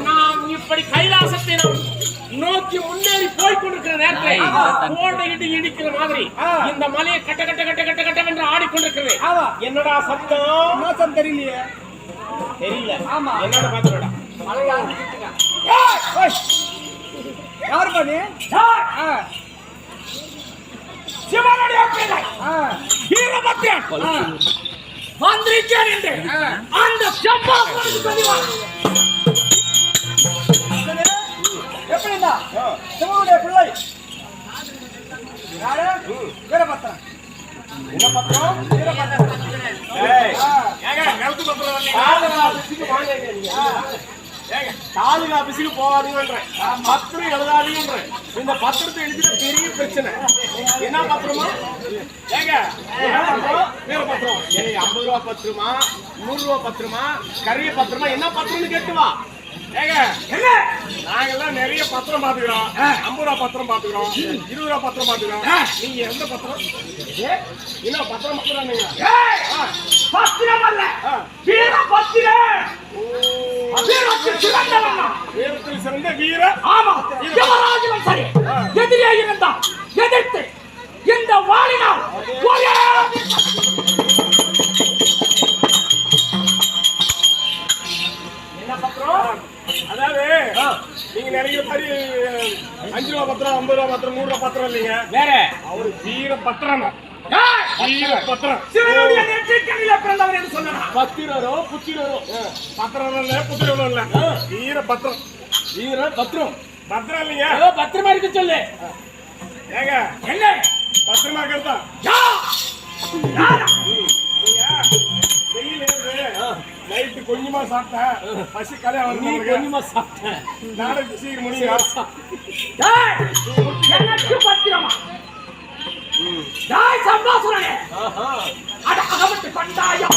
நாம் இப்படி கைலாசத்தை நோக்கி முன்னேறி போய்கொண்டிருக்கிற நேரத்தில் கோட்டையிட்டு இடிக்கிற மாதிரி இந்த மலையை கட்ட கட்ட கட்ட கட்ட கட்ட என்று ஆடிக்கொண்டிருக்கிறது. என்னடா சத்தம்? தெரியலையே. தெரியல. என்னோட பாத்துடா. யார் பண்ணி? சிவனுடைய பிள்ளை வீரபத்ரன் வந்திருக்கிறார் என்று அந்த செம்பாசுரனுக்கு பதிவாக எப்படின்னா சிவனுடைய பிள்ளை யாரு? வீரபத்ரன். என்ன பத்திரம்? வீரபத்ரன். ஏங்க கழுத்து பத்திரம் தாலுகா ஆபீஸுக்கு போகாதீங்கன்றேன், பத்திரம் எழுதாதீங்கன்றேன். இந்த பத்திரத்தை எழுதின பெரிய பிரச்சனை. என்ன பத்திரமா? ஏங்க வேற பத்திரம் 50 ரூபா பத்திரமா, 100 ரூபா பத்திரமா, கரிய பத்திரமா, என்ன பத்திரம்னு கேட்டுவா. ஏங்க நாங்கெல்லாம் நிறைய பத்திரம் பாத்துக்கிறோம். 50 ரூபா பத்திரம் பாத்துக்கிறோம், 20 ரூபா பத்திரம் பாத்துக்கிறோம். நீங்க எந்த பத்திரம்? என்ன பத்திரம் பத்திரம்? நீங்க பத்திரம் அல்ல, வீரபத்திரன். வீரத்தில் சிறந்த வீர. ஆமா, யுவராஜனும் சரி எதிரியாக இருந்தான். எதிர்த்து இந்த வாளினால் என்ன பத்திரம்? அதாவது நீங்க நிறைய மாதிரி 5 ரூபா பத்திரம், 50 ரூபா பத்திரம், 100 ரூபா பத்திரம் இல்லைங்க. வேற அவரு வீர பத்திரம். பத்திரோ புத்திரோ பத்திரம் இல்ல, புத்திரோ இல்ல, வீர பத்திரம். வீர பத்திரம் பத்திரம் இல்லைங்க. பத்திரமா இருக்கு சொல்லு. ஏங்க என்ன பத்திரமா இருக்கிறதா? வெயில் நைட்டு கொஞ்சமா சாப்பிட்டேன், பசி கலையா வந்து கொஞ்சமா சாப்பிட்டேன். நாளைக்கு சீக்கிரம் முடியும். பத்திரமா ஜாய் சம்பாசுரனே அட அகமட்டு கொண்டாயா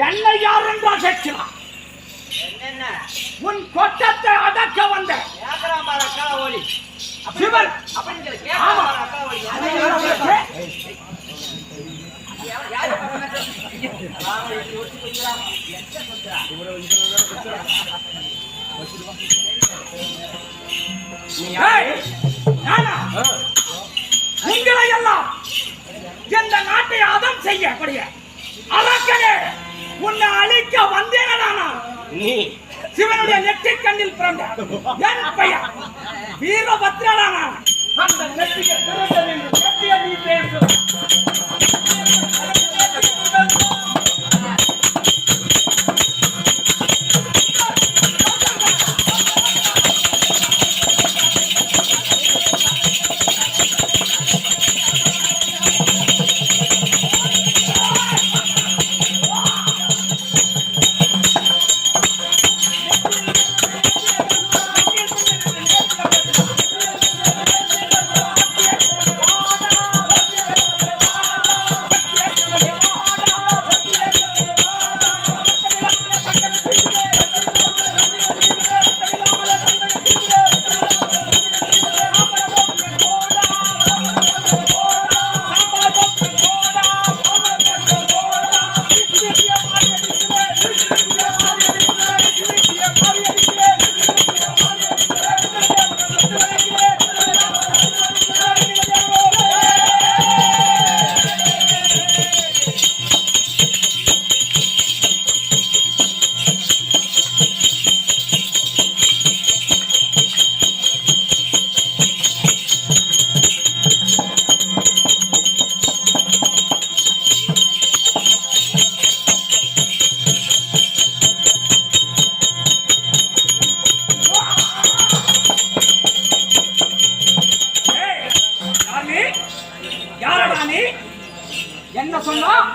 என்ன யார் என்றால் கேட்கிறான். உன் கொட்டத்தை அடக்க வந்த சிவன் உங்களை எல்லாம் இந்த நாட்டை அதம் செய்யக்கூடிய அரக்கனே உன்னை அழிக்க வந்தேனா? நீ சிவனுடைய நெற்றிக் கண்ணில் பிறந்த என் பெயர் வீரபத்ரனான அந்த நெற்றியை திறந்த நெற்றியை நீ பேசு.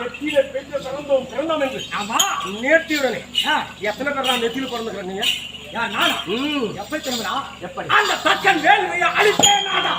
நெத்தியில பெற்ற பிறந்தோம் என்று. ஆமா, நேர்த்தியுடனே எத்தனை பேர் நான் நெத்தியில பிறந்துக்கிறேன்? நீங்க நான் எப்படி திரும்பினா எப்படி அந்த தக்கன் வேள்வியை அழித்தேன் நாடா.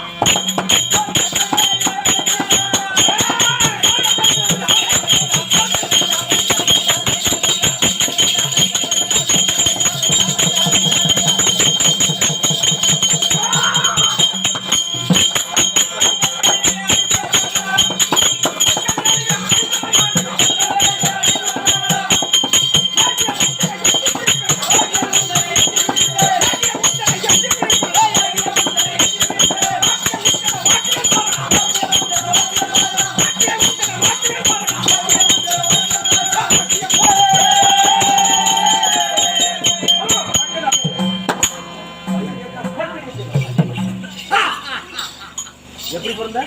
எப்படி பிறந்த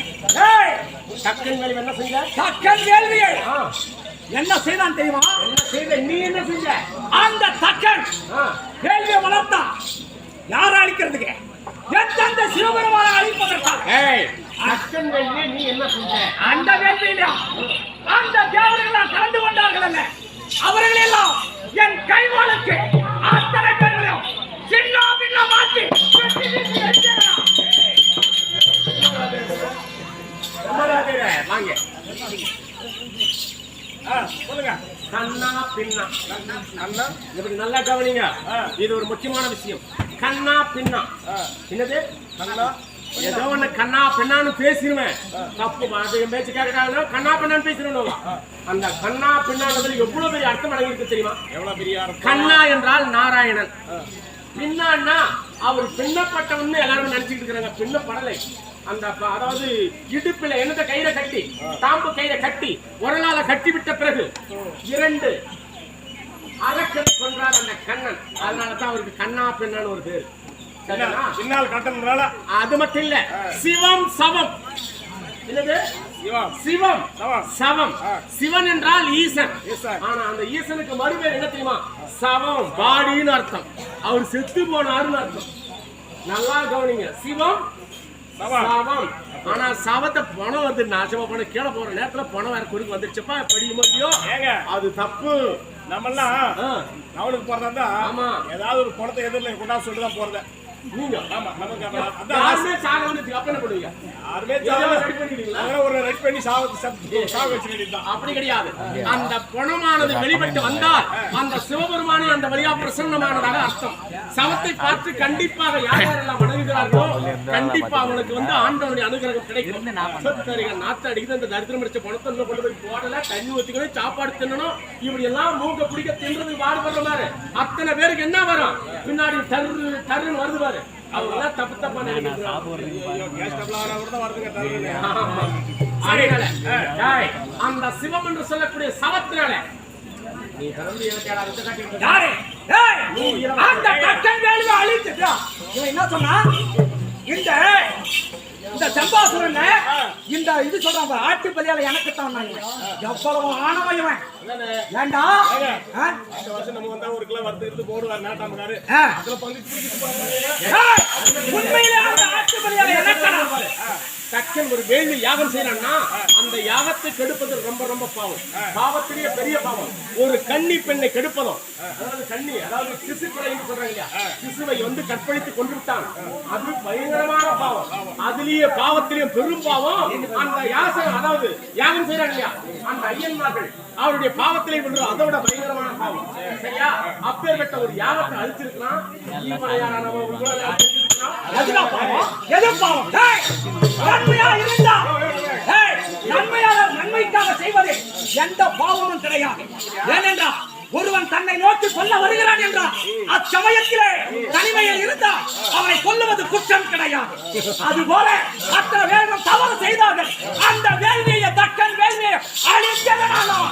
தக்கன் வேள்வி என்ன செஞ்ச? தக்கன் வேள்வியை என்ன செய்தான் தெரியுமா? என்ன செய்த? நீ என்ன செஞ்ச? அந்த தக்கன் வேள்வியை வளர்த்தான். யாரை அழிக்கிறதுக்கு? எந்தெந்த சிவபெருமான அழிப்பதற்கா? தக்கன் வேள்வியை நீ என்ன செஞ்ச? அந்த வேள்வியில அந்த தேவர்கள் கலந்து கொண்டார்கள் அல்ல, அவர்கள் எல்லாம் என் கைவாளுக்கு அத்தனை பேர்களையும் சின்ன பின்ன மாற்றி வாங்க சொல்லுங்க. கண்ணா பின்னா கண்ணா இப்படி நல்லா கவனிங்க. இது ஒரு முக்கியமான விஷயம். கண்ணா பின்னா என்னது? கண்ணா ஏதோ ஒண்ணு கண்ணா பின்னான்னு பேசிடுவேன். தப்பு பேச்சு கேட்கறாங்க. கண்ணா பின்னான்னு பேசிடணும். அந்த கண்ணா பின்னானதுல எவ்வளவு பெரிய அர்த்தம் அடங்கியிருக்கு தெரியுமா? எவ்வளவு பெரிய அர்த்தம். கண்ணா என்றால் நாராயணன், பின்னான்னா அவர் பின்னப்பட்டவன்னு எல்லாரும் நினைச்சுட்டு இருக்கிறாங்க. பின்னப்படலை. அந்த அதாவது இடுப்பில என்னத கயிறை கட்டி, தாம்பு கயிறை கட்டி உரலால கட்டி விட்ட பிறகு 2 அரக்கன் கொன்றார் அந்த கண்ணன். அதனாலதான் அவருக்கு கண்ணா பின்னான்னு ஒரு பேரு. பின்னால் கட்டணம். அது மட்டும் இல்ல, சிவம் சவம். என்னது? சிவம் சவம். சிவன் என்றால் ஈசன். ஆனா அந்த ஈசனுக்கு மறுபேர் என்ன தெரியுமா? சவம், பாடின்னு அர்த்தம். அவர் செத்து போனாருன்னு அர்த்தம். நல்லா கவனிங்க. சிவம் சவம். ஆனா சவத்தை பணம் வந்து நாசமா போன கீழே போற நேரத்துல பணம் வேற கொடுக்க வந்துருச்சுப்பா. படிக்குமோ இல்லையோ அது தப்பு. நம்மெல்லாம் அவனுக்கு போறதா ஆமா, ஏதாவது ஒரு பணத்தை எதிரில் கொண்டாந்து சொல்லிதான் போறத. நீங்க ஆமா நமக்கு யாருமே சாக வந்து அப்ப என்ன பண்ணுவீங்க? யாருமே ரெடி பண்ணிடுவீங்களா? ஒரு ரெடி பண்ணி சாக வச்சிருக்கீங்க. அப்படி கிடையாது. அந்த பணமானது வெளிப்பட்டு வந்தால் அந்த சிவபெருமானே அந்த வழியா பிரசன்னமானதாக அர்த்தம். சவத்தை பார்த்து கண்டிப்பாக யார் யாரெல்லாம் வணங்குகிறார்களோ கண்டிப்பா அவனுக்கு வந்து ஆண்டவனுடைய அனுகிரகம் கிடைக்கும். நாத்து அடிக்குது, அந்த தரித்திரம் அடிச்ச பணத்தை கொண்டு போய் போடல, தண்ணி ஊத்திக்கணும், சாப்பாடு தின்னணும், இப்படி எல்லாம் மூக்க பிடிக்க தின்றது பாடுபடுற மாதிரி அத்தனை பேருக்கு என்ன வரும்? பின்னாடி டருன்னு வருது. அந்த சிவம் என்று சொல்லக்கூடிய சவத்தினால நீ என்ன சொன்னா? இந்த சம்பாசுரன் இந்த இது சொல்றாங்க, ஆட்டு பலியால எனக்கு தான் எவ்வளவு ஆணவம் ஏண்டா? நம்ம வந்தா ஒரு கிலோ வறுத்து போடுவார் நாட்டாமக்காரு. உண்மையிலே ஆட்டு பலியால எனக்கு தக்கன் ஒரு வேள்வி யாகம் செய்யறான்னா அந்த யாகத்தை கெடுப்பது ரொம்ப ரொம்ப பாவம். பாவத்திலேயே பெரிய பாவம். ஒரு கன்னி பெண்ணை கெடுப்பதும், அதாவது கன்னி அதாவது சிசு கொலைன்னு சொல்றாங்க இல்லையா, சிசுவை வந்து கற்பழித்து கொண்டுவிட்டான், அது பயங்கரமான பாவம். அதுலயே பாவத்திலேயும் பெரும் பாவம். அந்த யாசம் அதாவது யாகம் செய்யறாங்க இல்லையா, அந்த ஐயன்மார்கள் அவருடைய பாவத்திலே விடுறோம், அதோட பயங்கரமான பாவம். சரியா? அப்பேற்பட்ட ஒரு யாகத்தை அழிச்சிருக்கலாம். நன்மைக்காக செய்வது எந்த பாவமும் கிடையாது. ஏனென்றால் ஒருவன் தன்னை நோக்கி சொல்ல வருகிறான் என்றால் அச்சமயத்திலே தனிமையில் இருந்தால் அவனை கொல்லுவது குற்றம் கிடையாது. அதுபோல அத்தனை வேகம் தவறு செய்தார்கள். அந்த வேள்வியை தக்கன் வேள்வியை அழித்ததனாலும்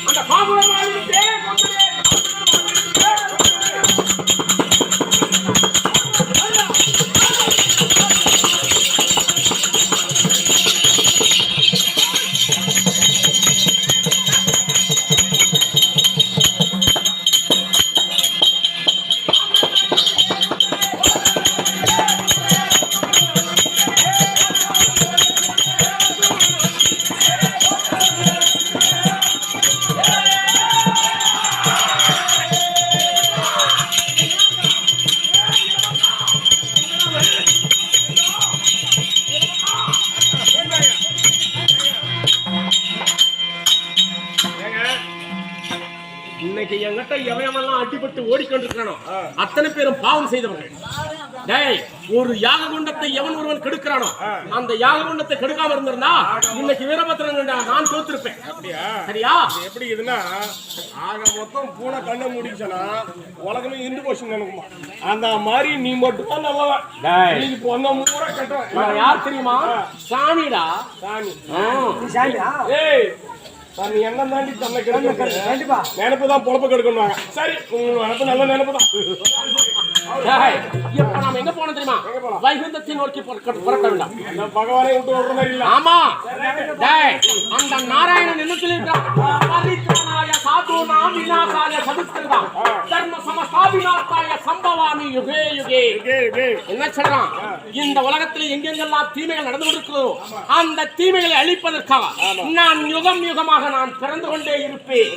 அந்த பாபுரம் இன்னைக்கு என்கிட்ட எவையெல்லாம் அடிபட்டு ஓடிக்கொண்டிருக்கிறானோ அத்தனை பேரும் பாவம் செய்தவர்கள். டேய், ஒரு யாக குண்டத்தை எவன் ஒருவன் கெடுக்கிறானோ அந்த யாக குண்டத்தை கெடுக்காம இருந்திருந்தா இன்னைக்கு வீரபத்திரன் நான் தோத்திருப்பேன். அப்படியா? சரியா? எப்படி இதுன்னா ஆக மொத்தம் பூனை கண்ணை முடிச்சனா உலகமே இந்து போச்சு நினைக்குமா? அந்த மாதிரி நீ மட்டும் தான் நல்லவன். நீ பொண்ண மூற கட்ட யார் தெரியுமா? சாணிடா, சாணி. சாணியா? ஏய், நீ என்ன தாண்டி தன்னை கண்டிப்பா நினைப்பு தான் பொழப்ப கெடுக்கணும். சரி, நினைப்பு நல்ல நினைப்பு தான். இப்ப நாம எங்க போனோம் தெரியுமா? வைகுந்தத்தை நோக்கி புறப்பட வேண்டாம். பகவானை விட்டு ஓடுற மாதிரி இல்ல. ஆமா, அந்த நாராயணன் என்ன சொல்லியிருக்கான்? பரித்ராணாய சாதுனாம் விநாசாய சதுஷ்கிருதாம் தர்ம சமஸ்தாபிநாசாய சம்பவாமி யுகே யுகே. என்ன சொல்றான்? இந்த உலகத்தில் எங்கெங்கெல்லாம் தீமைகள் நடந்து கொண்டிருக்கிறதோ அந்த தீமைகளை அழிப்பதற்காக நான் யுகம் யுகமாக நான் பிறந்து கொண்டே இருப்பேன்.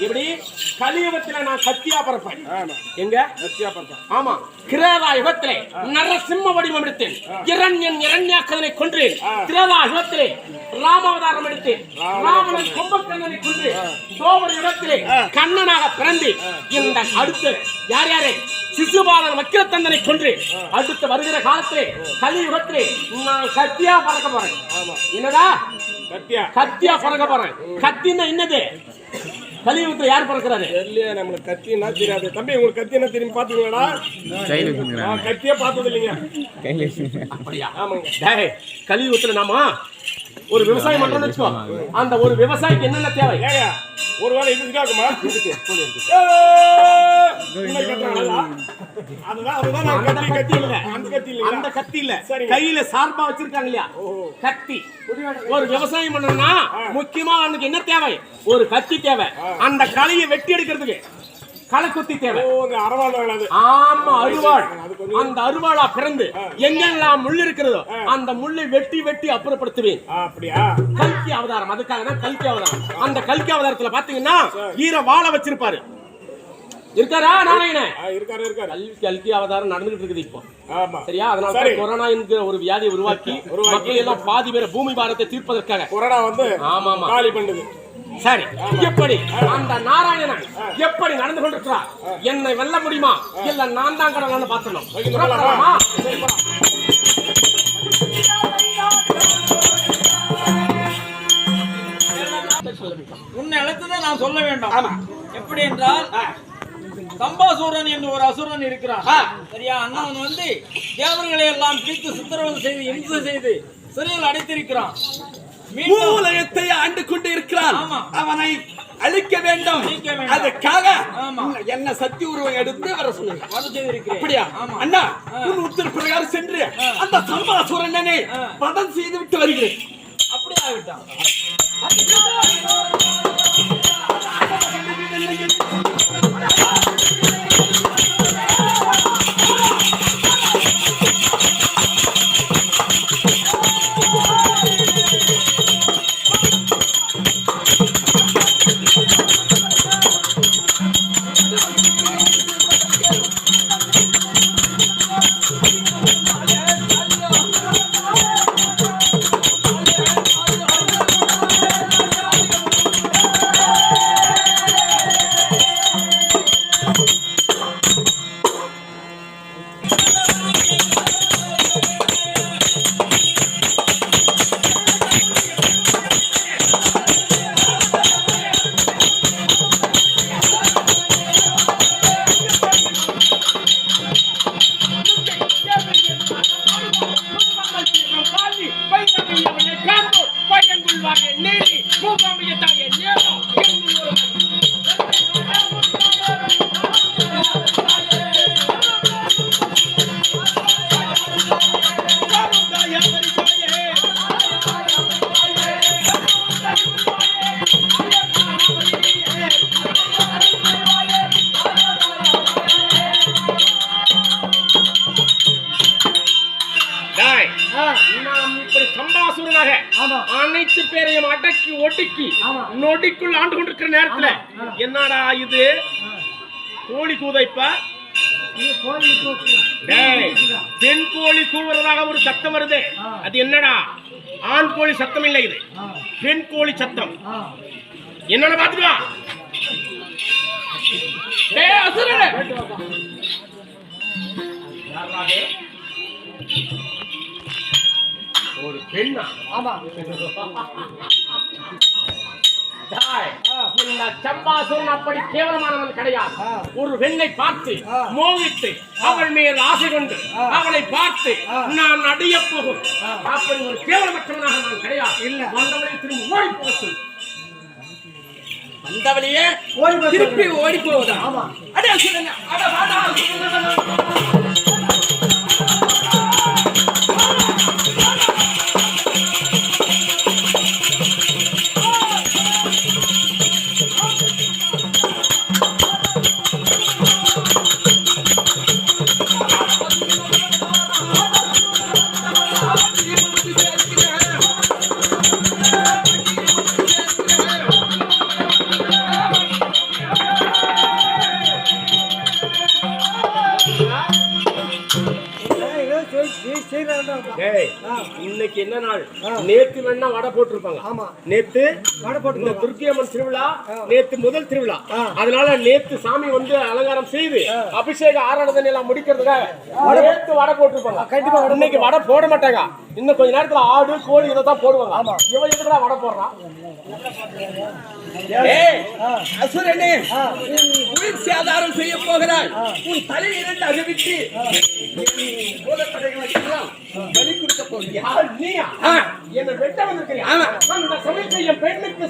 எப்படி? கலியுகத்தில் நான் சத்தியா பிறப்பேன். எங்க சத்தியா பிறப்பேன்? ஆமா, கிரேதா யுகத்திலே நரசிம்ம வடிவம் எடுத்தேன். இரண்யாக்கதனை கொன்றேன். கிரேதா யுகத்திலே ராமாவதாரம் எடுத்தேன். ராமனை கும்பகர்ணனை கொன்று தோபர யுகத்திலே கண்ணனாக பிறந்து இந்த அடுத்து யார் யாரே சிசுபாலன் வக்கிரத்தந்தனை கொன்று அடுத்து வருகிற காலத்திலே கலியுகத்திலே நான் கத்தியா பறக்க போறேன். என்னடா கத்தியா பறக்க போறேன். கத்தின்னா என்னது? கலியுகத்துல யார் பறக்கிறாரு? நம்மளுக்கு கத்தினா தெரியாது தம்பி. உங்களுக்கு கத்தினா தெரியும் பாத்துக்கீங்களா? கத்தியே பார்த்தது இல்லைங்க. அப்படியா? ஆமாங்க. கலியுகத்துல நாம ஒரு விவசாயம் பண்றோம்னு வச்சுக்கோ. அந்த ஒரு விவசாயிக்கு என்னென்ன தேவை? ஒரு வேலை இதுக்கு இருக்குமா? அந்த கத்தி இல்ல, கையில சார்பா வச்சிருக்காங்க இல்லையா கத்தி. ஒரு விவசாயம் பண்ணணும்னா முக்கியமா அவனுக்கு என்ன தேவை? ஒரு கத்தி தேவை. அந்த களையை வெட்டி எடுக்கிறதுக்கு களக்குத்தி தேவை. ஆமா, அருவாள். அந்த அருவாளா பிறந்து எங்கெல்லாம் முள் இருக்கிறதோ அந்த முள்ளை வெட்டி வெட்டி அப்புறப்படுத்துவேன். கல்கி அவதாரம். அதுக்காக தான் கல்கி அவதாரம். அந்த கல்கி அவதாரத்துல பாத்தீங்கன்னா ஈர வாழ வச்சிருப்பாரு. இருக்காரா நாராயணன்? கல்கி அவதாரம் நடந்துகிட்டு இருக்குது இப்போ. சரியா? அதனால கொரோனா என்கிற ஒரு வியாதியை உருவாக்கி மக்கள் எல்லாம் பாதி பேரை பூமி பாரத்தை தீர்ப்பதற்காக கொரோனா வந்து ஆமா காலி பண்ணுது. சரி, எப்படி அந்த நாராயணன் எப்படி நடந்து கொண்டிருக்கிறார்? என்னை வெல்ல முடியுமா இல்ல நான் தான் கடவுள்னு பார்த்தணும். உன்னை அழைத்ததை நான் சொல்ல வேண்டும். எப்படி என்றால் சம்பாசூரன் என்று ஒரு அசுரன் இருக்கிறான். சரியா? அண்ணன் வந்து தேவர்களை எல்லாம் பிடித்து சித்திரவதை செய்து இம்சை செய்து சிறையில் அடைத்திருக்கிறான். மூலகத்தை ஆண்டு கொண்டு இருக்கிறான். அவனை அழிக்க வேண்டும். அதுக்காக என்ன சக்தி உருவம் எடுத்து வர சொல்லுங்க. அப்படியா அண்ணா? உன் உத்தர பிரகாரம் சென்று அந்த சம்பாசூரனை பதம் செய்து விட்டு வருகிறேன். அப்படியே ஆகிட்டான். அனைத்து பேரையும் அடக்கி ஒடுக்கி நொடிக்குள் ஆண்டு கொண்டிருக்கிற நேரத்துல என்னடா இது கோழி கூதைப்ப பெண் கோழி கூவுறதாக ஒரு சத்தம் வருது. அது என்னடா? ஆண் கோழி சத்தம் இல்லை, இது பெண் கோழி சத்தம். என்னன்னு பாத்துக்கா. ஒரு பெண்ணா? ஆமா. இந்த சம்பாசுரன் அப்படி கேவலமானவன் கிடையாது. ஒரு பெண்ணை பார்த்து மோகித்து அவள் மீது ஆசை கொண்டு அவளை பார்த்து நான் அடைய போகும் அப்படி ஒரு கேவலமற்றவனாக நான் கிடையாது. இல்ல, வந்தவனை திரும்பி ஓடி போக சொல். வந்தவளையே திருப்பி ஓடி போவதா? ஆமா. அட சொல்லுங்க. அட வாடா. இன்னைக்கு என்ன நாள்? நேத்து வேணா வடை போட்டிருப்பாங்க. ஆமா, நேத்து வடை போட்டு இந்த துர்க்கியம்மன் திருவிழா நேத்து முதல் திருவிழா. அதனால நேத்து சாமி வந்து அலங்காரம் செய்து அபிஷேக ஆராதனை எல்லாம் முடிக்கிறதுக்காக நேத்து வடை போட்டிருப்பாங்க. கண்டிப்பா இன்னைக்கு வடை போட மாட்டாங்க. இன்னும் கொஞ்ச நேரத்துல ஆடு கோழி இதை தான் போடுவாங்க. ஆமா. இவன் எதுக்குடா வடை போடுறான்? அசுரனே, உயிர் சேதாரம் செய்ய போகிறாய். உன் தலை இரண்டு அகவிட்டு பலி கொடுக்க போறியா? நீயா என்ன வெட்ட வந்திருக்கிறியா? அந்த சமயத்தை என் பெண்ணுக்கு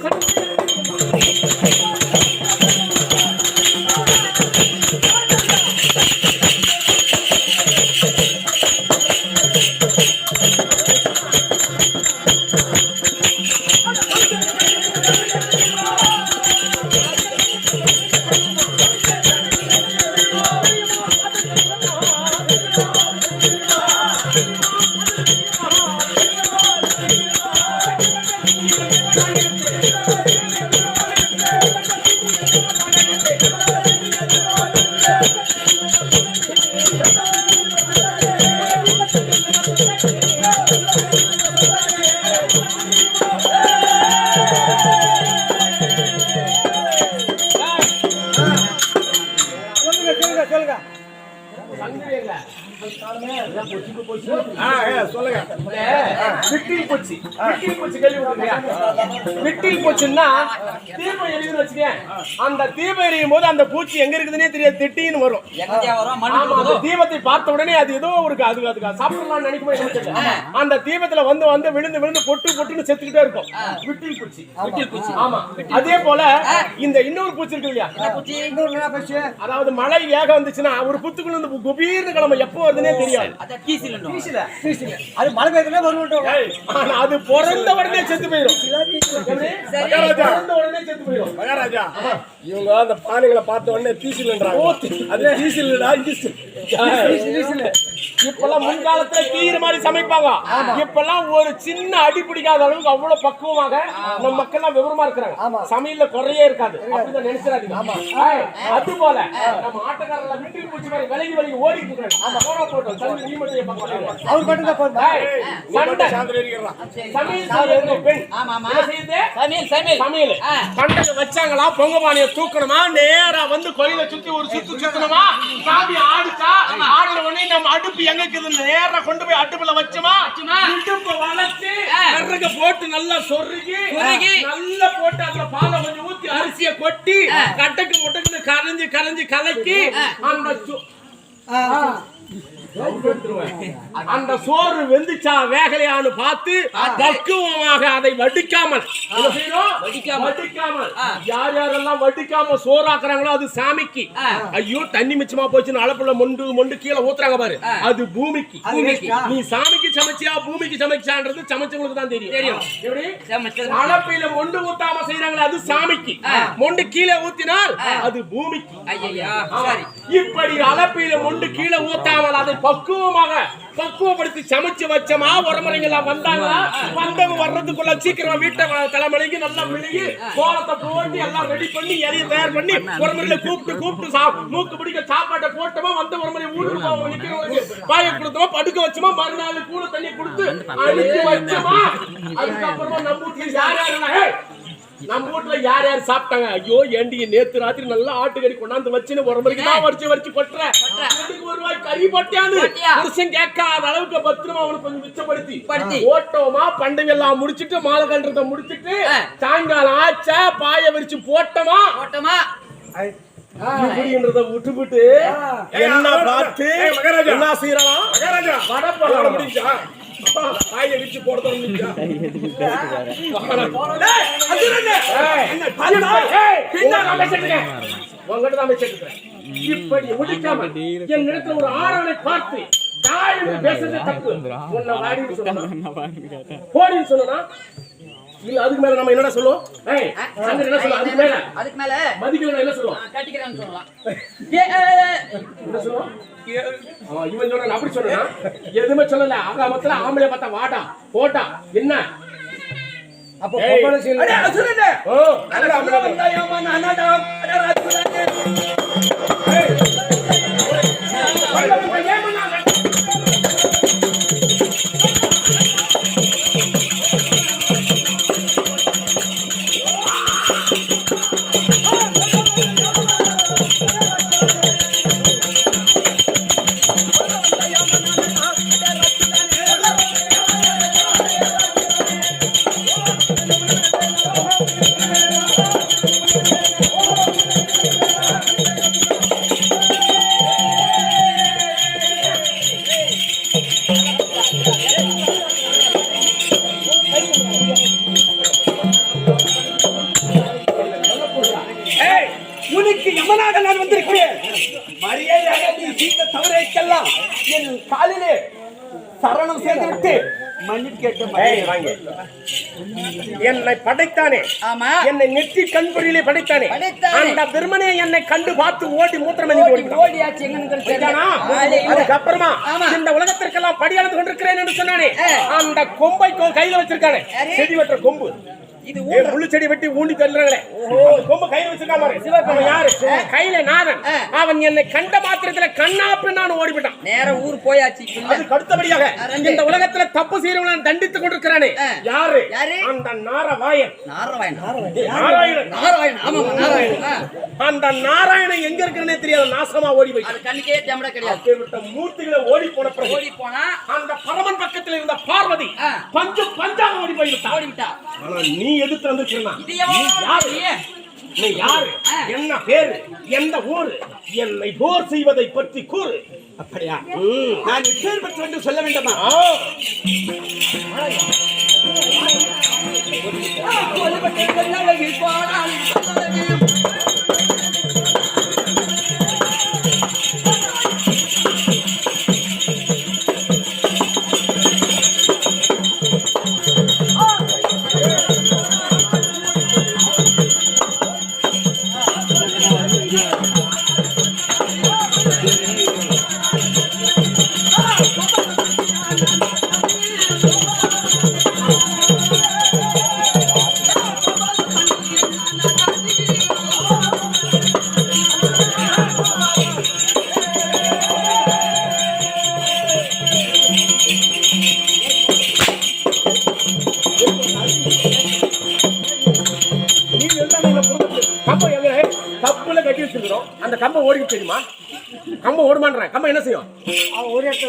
அந்த தீபம் எரியும் போது அந்த பூச்சி எங்க இருக்குதுன்னே தெரியாது, திட்டின்னு வரும். அந்த தீபத்தை பார்த்த உடனே அது ஏதோ ஒரு அதுக்கு சாப்பிடலாம்னு நினைக்கும். அந்த தீபத்துல வந்து வந்து விழுந்து விழுந்து பொட்டு பொட்டுன்னு செத்துக்கிட்டே இருக்கும். விட்டில் பூச்சி. ஆமா, அதே போல இந்த இன்னொரு பூச்சி இருக்கு இல்லையா, அதாவது மழை ஏக வந்துச்சுன்னா ஒரு புத்துக்குள்ள இருந்து குபீர்னு கிளம்ப எப்போ வருதுன்னே தெரியாது. அது மழை பெய்யறதுல வரும். அது பிறந்த உடனே செத்து போயிடும். பிறந்த உடனே செத்து போயிடும். மகாராஜா, இவங்க அந்த பானைகளை பார்த்த உடனே தீசில்ன்றாங்க. அது தீசில்டா, இப்பெல்லாம் முன்காலத்துல தீர மாதிரி சமைப்பாங்க. இப்பெல்லாம் ஒரு சின்ன அடி பிடிக்காத அளவுக்கு அவ்வளவு பக்குவமாக நம்ம மக்கள் எல்லாம் விவரமா இருக்கிறாங்க. சமையல்ல குறையே இருக்காது. அப்படிதான் நினைச்சிடாதீங்க. அது போல நம்ம ஆட்டக்காரர்ல வீட்டுக்கு பூச்சி மாதிரி விலகி விலகி ஓடிட்டு இருக்காங்க. அவர் மட்டும் வச்சாங்களா பொங்க பானையை தூக்கணுமா, நேரா வந்து கோயிலை சுத்தி ஒரு சுத்து சுத்தணுமா, சாமி ஆடுச்சா, ஆடுற உடனே நம்ம அடுப்பு எங்க இருக்குது நேரா கொண்டு போய் அடுப்புல வச்சோமா, அடுப்பு வளர்த்து கருக போட்டு நல்லா சொருகி நல்லா போட்டு அதுல பாலை கொஞ்சம் ஊத்தி அரிசியை கொட்டி கட்டக்கு முட்டக்கு கரைஞ்சு கரைஞ்சு கலக்கி அந்த சோறு வெந்துச்சா வேகலையான்னு பார்த்து பக்குவமாக அதை வடிக்காமல் யார் யாரெல்லாம் வடிக்காம சோறாக்குறாங்களோ அது சாமிக்கு. ஐயோ தண்ணி மிச்சமா போச்சுன்னு அளப்புல மொண்டு மொண்டு கீழே ஊத்துறாங்க பாரு, அது பூமிக்கு. நீ சாமிக்கு சமைச்சியா பூமிக்கு சமைச்சான்றது சமைச்சவங்களுக்கு தான் தெரியும். அளப்பையில மொண்டு ஊத்தாம செய்யறாங்களே அது சாமிக்கு, மொண்டு கீழே ஊத்தினால் அது பூமிக்கு. இப்படி அளப்பையில மொண்டு கீழே ஊத்தாமல் அதை பக்குவப்படுத்தி சமைச்சு வச்சமா உரமுறைங்களா வந்தாங்களா, வந்தவங்க வர்றதுக்குள்ள சீக்கிரம் வீட்டை தலைமலைக்கு நல்லா விழுகி கோலத்தை போட்டு எல்லாம் ரெடி பண்ணி எதையும் தயார் பண்ணி உரமுறையில கூப்பிட்டு மூக்கு பிடிக்க சாப்பாட்டை போட்டோமா, வந்த உரமுறை வீட்டுக்கு பாய கொடுத்தோமா, படுக்க வச்சோமா, மறுநாள் கூழ தண்ணி கொடுத்து அடிச்சு வச்சோமா, அதுக்கப்புறமா நம்ம யார் யாருன்னா நம்ம வீட்டுல யார் யார் சாப்பிட்டாங்க? ஐயோ ஏண்டி நேத்து ராத்திரி நல்லா ஆட்டுக்கறி கொண்டாந்து வச்சுன்னு ஒரு மணிக்கு தான் வரிச்சு கொட்டுறேன். ₹1 கறி போட்டியான்னு புருஷன் கேட்காத அளவுக்கு பத்திரமா அவனுக்கு கொஞ்சம் மிச்சப்படுத்தி ஓட்டோமா பண்டகெல்லாம் முடிச்சிட்டு மாலை கன்றதை முடிச்சிட்டு சாயங்காலம் ஆச்சா பாய விரிச்சு போட்டோமா விட்டுவிட்டு என்ன பார்த்து என்ன செய்யலாம்? வட போட முடிஞ்சா பாய விரிச்சு போடுறது இப்படி முடிக்காம என் இடத்துல ஒரு ஆடவனை பார்த்து பேசுறது தப்பு. உன்னை வாடின்னு சொன்னா இல்ல அதுக்கு மேல நம்ம என்னடா சொல்லுவோம்? என்ன சொல்லுவோம்? அதுக்கு மேல மதிக்கல என்ன சொல்லுவோம்? கட்டிக்கிறேன்னு சொல்லலாம். என்ன சொல்லுவோம்? இவன் சொன்ன அப்படி சொன்னா எதுவுமே சொல்லல. ஆகாமத்துல ஆம்பளை பார்த்தா வாடா போட்டா என்ன அப்போ உனக்கு யமனாக நான் வந்திருக்கிறேன். மரியாதையாக நீ செய்த தவறைக்கெல்லாம் என் காலிலே சரணம் செய்துவிட்டு மன்னிப்பு கேட்டு என்னை படைத்தானே, என்னை நெற்றி கண்பொழிலே படைத்தானே, அந்த பெருமனே என்னை கண்டு பார்த்து ஓடி மூத்திரமணி ஓடியாச்சு அதுக்கப்புறமா இந்த உலகத்திற்கெல்லாம் படியாளந்து கொண்டிருக்கிறேன் என்று சொன்னானே, அந்த கொம்பை கையில வச்சிருக்கானே, செடி வெட்டுற கொம்பு. இது முள்ளு செடி வெட்டி ஊண்டி தள்ளுறாங்களே, கொம்பு கையில வச்சிருக்கான். யாரு கையில நாதன். அவன் என்னை கண்ட மாத்திரத்துல கண்ணாப்பு நான் ஓடிவிட்டான். நேரம் ஊர் போயாச்சு. அதுக்கு அடுத்தபடியாக இந்த உலகத்துல தப்பு செய்யறவங்களை தண்டித்துக் கொண்டிருக்கிறானே யாரு? அந்த நாராயணன். அந்த நாராயணன் எங்க இருக்கிறனே தெரியாது, நாசமா ஓடி போய் கண்ணுக்கே தெம்பட கிடையாது. மூர்த்திகளை ஓடி போனா அந்த பரமன் பக்கத்துல இருந்த பார்வதி பஞ்சாக ஓடி போய்விட்டா. ஆனா நீ எதிர்த்து வந்திருக்கிறா? நீ யாரு? என்ன பேரு? எந்த ஊரு? என்னை போர் செய்வதை பற்றி கூறு. அப்படியா? நான் எப்பேர் பெற்று என்று சொல்ல வேண்டுமா? கம்புல கட்டி வச்சிருக்கிறோம். அந்த கம்பை ஓடி தெரியுமா? கம்பை ஓடுமான்றேன். கம்பை என்ன செய்யும்?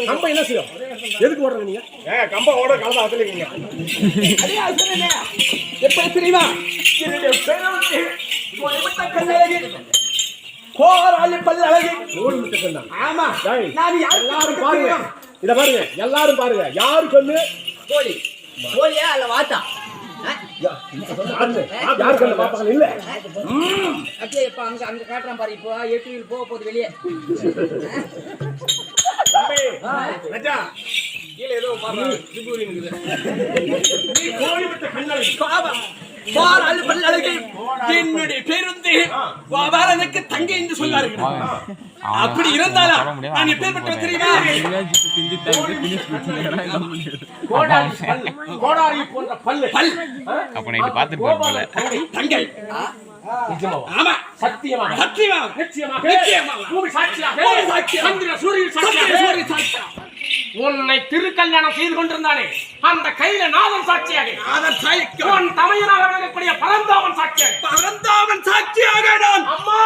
கம்பை என்ன செய்யும்? எதுக்கு ஓடுறீங்க நீங்க? கம்பை ஓட கலந்து அதுலீங்க. எப்படி தெரியுமா? கோராலி பல்ல அழகு ஓடி விட்டுக்கண்ணா. ஆமா. நான் எல்லாரும் பாருங்க, இத பாருங்க, எல்லாரும் பாருங்க. யாரு கண்ணு? கோழி. கோழியா இல்ல வாத்தா? யாரு கண்ணு பாப்பாங்க இல்ல? அப்படியே இப்ப அங்க காட்டுறான் பாரு. இப்போ 8 வீல் போக போகுது வெளியே. ராஜா கீழ ஏதோ பாரு திபூரி இருக்குது. நீ கோழி விட்ட கண்ணாடி பாபா கோராலி பல்ல அழகு என்னுடைய பேருந்து கோபாலனுக்கு தங்கை என்று சொல்வார்கள். அப்படி இருந்தாலும் நான் எப்பேற்பட்ட தெரியுமா? கோடாரி போன்ற பல்லு. அப்ப நைட்டு பாத்துட்டு தங்கை. ஆமா. சத்தியமாக சத்தியமாக நிச்சயமாக பூமி சாட்சியாக சந்திர சூரியன் சாட்சியாக உன்னை திருக்கல்யாணம் செய்து கொண்டிருந்தானே அந்த கையில நாதன் சாட்சியாக உன் தமையனாக இருக்கக்கூடிய பரந்தாமன் சாட்சியாக பரந்தாமன் சாட்சியாக நான் அம்மா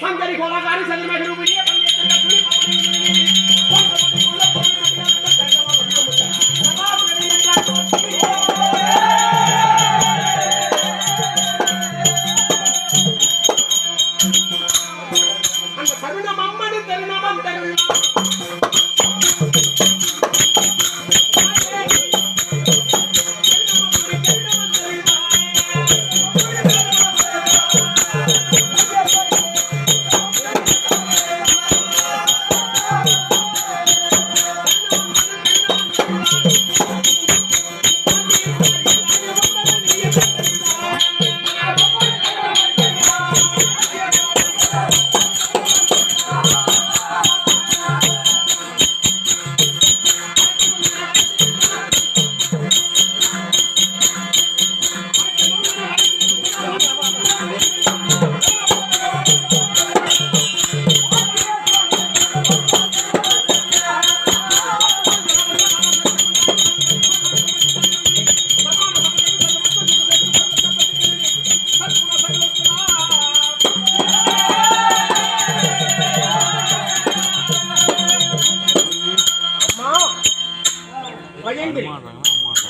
பங்கரி கோலகாரி சந்திரமேக ரூபிணியே அந்த கருணம் அம்மனு தருணம்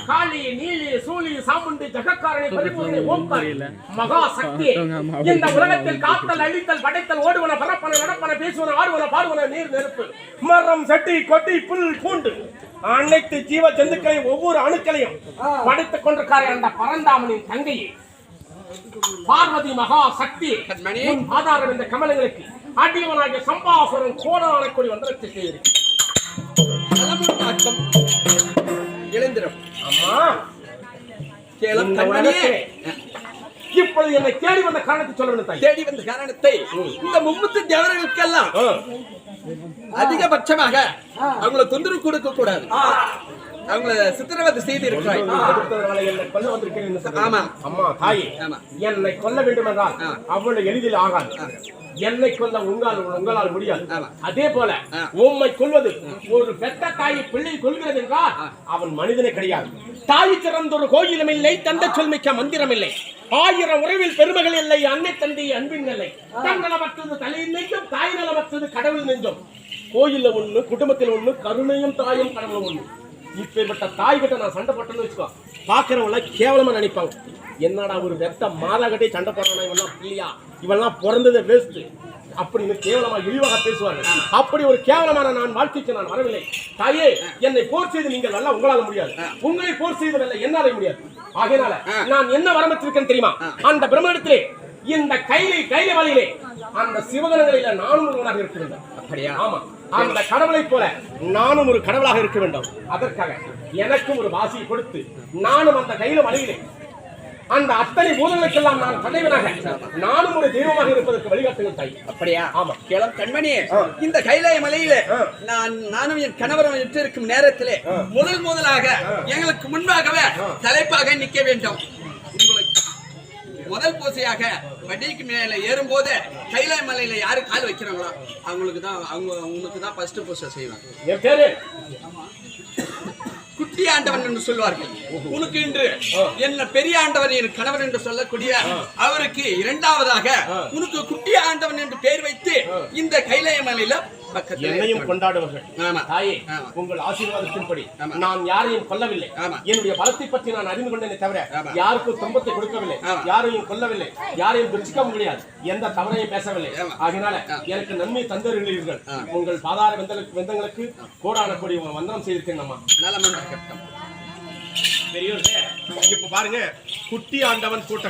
காளி நீலி சூலி சாமுண்டி ஜகக்காரணி பரிபூரணி ஓம்காரி மகா சக்தி இந்த உலகத்தில் காத்தல் அழித்தல் படைத்தல் ஓடுவன பரப்பன நடப்பன பேசுவன ஆடுவன பாடுவன நீர் நெருப்பு மரம் செட்டி கொட்டி புல் பூண்டு அனைத்து ஜீவ ஜந்துக்களையும் ஒவ்வொரு அணுக்களையும் படைத்துக் கொண்டிருக்காரு அந்த பரந்தாமனின் தங்கையை பார்வதி மகா சக்தி ஆதாரம் இந்த கமலங்களுக்கு அடியவனாகிய சம்பாசுரன் கோடான கொடி வந்தனத்தை செய்து இளைந்திரம் அம்மா கேளம் கண்மணியே இப்பொழுது என்னை தேடி வந்த காரணத்தை சொல்ல வேண்டும் தாய். தேடி வந்த காரணத்தை இந்த மும்மூர்த்தி தேவர்களுக்கெல்லாம் அதிகபட்சமாக அவங்கள தொந்தரவு கொடுக்க கூடாது, அவங்கள சித்திரவதை செய்து இருக்கிறாய். ஆமா அம்மா தாயே, என்னை கொல்ல வேண்டும் என்றால் அவ்வளவு எளிதில் ஆகாது. என்னை கொல்ல உங்களால் முடியாது. அதே போல உம்மை கொல்வது ஒரு பெத்த தாயை பிள்ளை கொள்கிறது என்றால் அவன் மனிதனே கிடையாது. தாய் சிறந்த ஒரு கோயிலும் இல்லை, தந்தை சொல்மிக்க மந்திரம் இல்லை, 1000 உறவில் பெருமகள் இல்லை, அன்னை தந்தை அன்பின் இல்லை, தன்னலமற்றது தலையில் நெஞ்சும் தாய் நலமற்றது கடவுள் நெஞ்சும். கோயில்ல ஒண்ணு, குடும்பத்தில் ஒண்ணு, கருணையும் தாயும் கடவுளும் ஒண்ணு. இப்பேற்பட்ட தாய் கிட்ட நான் சண்டை போட்டேன்னு வச்சுக்கோ, பாக்குறவங்கள கேவலமா நினைப்பாங்க. என்னடா ஒரு வெத்த மாதா கிட்டே சண்டை போடுறானா, இவெல்லாம் பிள்ளையா, இவெல்லாம் பிறந்ததே வேஸ்ட் அப்படின்னு கேவலமா இழிவாக பேசுவாங்க. அப்படி ஒரு கேவலமான நான் வாழ்க்கைக்கு நான் வரவில்லை. தாயே, என்னை போர் செய்து நீங்கள் நல்லா உங்களால முடியாது, உங்களை போர் செய்வதில்லை என்னால முடியாது. ஆகையினால நான் என்ன வரம்பத்திருக்கேன் தெரியுமா? அந்த பிரம்மனிடத்திலே இந்த கைலை வழியிலே அந்த சிவகணங்களில நானும் ஒருவனாக இருக்க வேண்டும். அப்படியா? ஆமா, அந்த கடவுளை போல நானும் ஒரு கடவுளாக இருக்க வேண்டும். அதற்காக எனக்கும் ஒரு வாசியை கொடுத்து நானும் அந்த கையில வழியிலே அந்த அத்தனை பூதங்களுக்கெல்லாம் நான் தலைவனாக நானும் ஒரு தெய்வமாக இருப்பதற்கு வழிகாட்டுங்கள் தாய். அப்படியா? ஆமா. கேளம் கண்மணியே, இந்த கைலாய மலையில நானும் என் கணவரும் விட்டிருக்கும் நேரத்திலே முதலாக எங்களுக்கு முன்பாகவே தலைப்பாக நிக்க வேண்டும். உங்களுக்கு முதல் பூசையாக வண்டிக்கு மேல ஏறும் போது கைலாய மலையில யாரு கால் வைக்கிறாங்களோ அவங்களுக்கு தான் ஃபர்ஸ்ட் பூசை செய்வாங்க. என் பேரு குட்டி ஆண்டவன் என்று சொல்வார்கள். உனக்கு இன்று என்ன பெரிய ஆண்டவர் என் கணவர் என்று சொல்லக்கூடிய அவருக்கு இரண்டாவதாக உனக்கு குட்டி ஆண்டவன் என்று பெயர் வைத்து இந்த கைலாய மலையில என்னையும் கொண்டாடுவார்கள். தாயே, உங்கள் ஆசீர்வாதத்தின்படி நான் யாரையும் கொல்லவில்லை. என்னுடைய பலத்தை பற்றி நான் அறிந்து கொண்டேனே தவிர யாருக்கும் துன்பத்தை கொடுக்கவில்லை, யாரையும் கொல்லவில்லை, யாரையும் துர்ச்சிக்க முடியாது, எந்த தவறையும் பேசவில்லை. ஆகினால எனக்கு நன்மை தந்தருகிறீர்கள். உங்கள் பாதார வெந்தங்களுக்கு கோடான கோடி வந்தனம் செய்திருக்கேன். அம்மா பெரியோர்களே, இப்ப பாருங்க, குட்டி ஆண்டவன் கூட்டம்